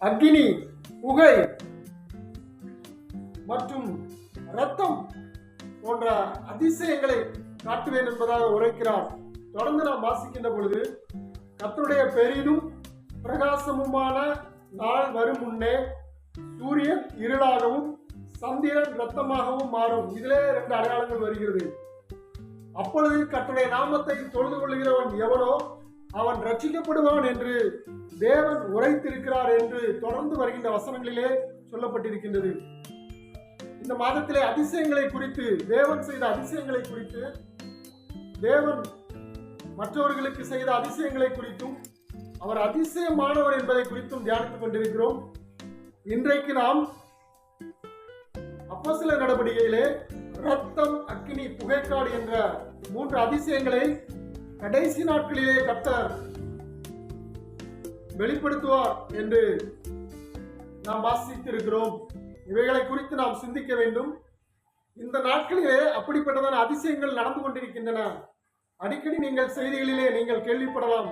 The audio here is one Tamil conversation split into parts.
அக்கினி, புகை மற்றும் இரத்தம் போன்ற அதிசயங்களை காட்டுவேன் என்பதாக உரைக்கிறார். தொடர்ந்து நாம் வாசிக்கின்ற பொழுது, கர்த்தருடைய பெரிதும் பிரகாசமுமான நாள் வரும் முன்னே சூரியன் இருளாகவும் சந்திரன் இரத்தமாகவும் மாறும். இதிலே 2 அடையாளங்கள் வருகிறது. அப்பொழுது கர்த்தருடைய நாமத்தை தொழுது கொள்கிறவன் எவனோ அவன் ரட்சிக்கப்படுவான் என்று தேவன் உரைத்திருக்கிறார் என்று தொடர்ந்து வருகின்ற வசனங்களிலே சொல்லப்பட்டிருக்கின்றது. இந்த மாதத்திலே அதிசயங்களை குறித்து, தேவன் செய்த அதிசயங்களை குறித்து, தேவன் மற்றவர்களுக்கு செய்த அதிசயங்களை குறித்தும், அவர் அதிசயமானவர் என்பதை குறித்தும் தியானித்துக் கொண்டிருக்கிறோம். இன்றைக்கு நாம் அப்போஸ்தலர் நடவடிக்கையிலே இரத்தம், அக்கினி, புகைக்காடு என்ற 3 அதிசயங்களை கடைசி நாட்களிலே கர்த்தர் வெளிப்படுத்துவார் என்று நாம் வாசித்திருக்கிறோம். இவைகளை குறித்து நாம் சிந்திக்க வேண்டும். இந்த நாட்களிலே அப்படிப்பட்டதான அதிசயங்கள் நடந்து கொண்டிருக்கின்றன. அடிக்கடி நீங்கள் செய்திகளிலே நீங்கள் கேள்விப்படலாம்.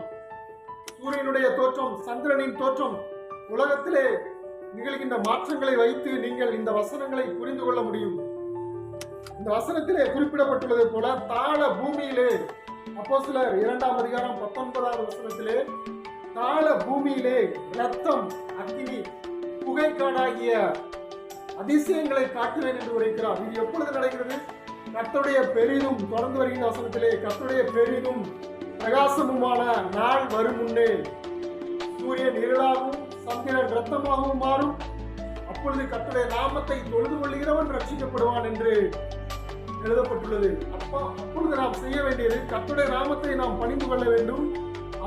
சூரியனுடைய தோற்றம், சந்திரனின் தோற்றம், உலகத்திலே நிகழ்கின்ற மாற்றங்களை வைத்து நீங்கள் இந்த வசனங்களை புரிந்து கொள்ள முடியும். இந்த வசனத்திலே குறிப்பிடப்பட்டுள்ளது போல தாழ பூமியிலே, அப்போஸ்தலர் 2ஆம் அதிகாரம் 19ஆவது வசனத்திலே, தாழ பூமியிலே இரத்தம், அக்கினி, புகைக்காடாகிய அதிசயங்களை காட்டுவேன் என்று உரைக்கிறார். இது எப்பொழுது நடக்கிறது? கர்த்தருடைய பெரிதும், தொடர்ந்து வருகின்ற வசனத்திலே, கர்த்தருடைய பெரிதும் பிரகாசமுமான நாள் வரும் முன்னே சூரியன் இருளாகவும் சந்திரன் இரத்தமாகவும் மாறும். அப்பொழுது கர்த்தருடைய நாமத்தை தொழுது கொள்கிறவன் ரட்சிக்கப்படுவான் என்று எழுதப்பட்டுள்ளது. அப்பொழுது நாம் செய்ய வேண்டியது, கர்த்தருடைய நாமத்தை நாம் பணிந்து கொள்ள வேண்டும்,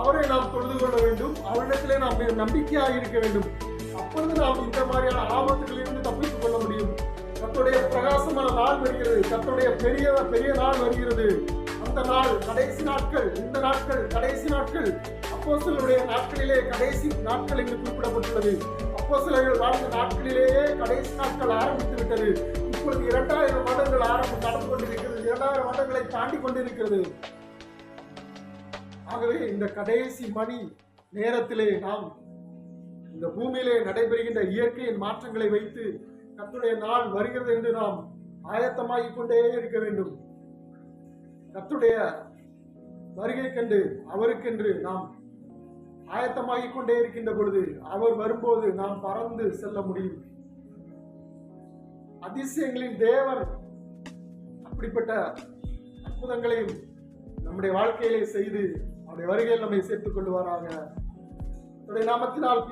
அவரை நாம் தொழுது கொள்ள வேண்டும், அவரிடத்திலே நாம் நம்பிக்கையாக இருக்க வேண்டும். அப்பொழுது நாம் இந்த மாதிரியான ஆபத்துகளிலிருந்து தப்பித்துக் கொள்ள முடியும். கர்த்தருடைய பிரகாசமான நாள் வருகிறது, கர்த்தருடைய பெரிய நாள் வருகிறது. அந்த நாள் கடைசி நாட்கள், இந்த நாட்கள் கடைசி நாட்கள். அப்போஸ்தலருடைய நாட்களிலே கடைசி நாட்கள் என்று குறிப்பிடப்பட்டுள்ளது. அப்போஸ்தலர்கள் வாழ்ந்த நாட்களிலேயே கடைசி நாட்கள் ஆரம்பித்து விட்டது. இப்பொழுது 2000 வருடங்கள் நடந்து கொண்டிருக்கிறது. 2000 வருடங்களை தாண்டி கொண்டிருக்கிறது. ஆகவே இந்த கடைசி மணி நேரத்திலே நாம் இந்த பூமியிலே நடைபெறுகின்ற இயற்கையின் மாற்றங்களை வைத்து கர்த்தருடைய நாள் வருகிறது என்று நாம் ஆயத்தமாகிக் கொண்டே இருக்க வேண்டும். கர்த்தருடைய வருகை கண்டு அவருக்கென்று நாம் ஆயத்தமாகிக் கொண்டே இருக்கின்ற பொழுது அவர் வரும்போது நாம் பறந்து செல்ல முடியும். அதிசயங்களின் தேவன் அப்படிப்பட்ட அற்புதங்களையும் நம்முடைய வாழ்க்கையிலே செய்து அவருடைய வருகையில் நம்மை சேர்த்துக் கொள்வாராக. நாமத்தினால்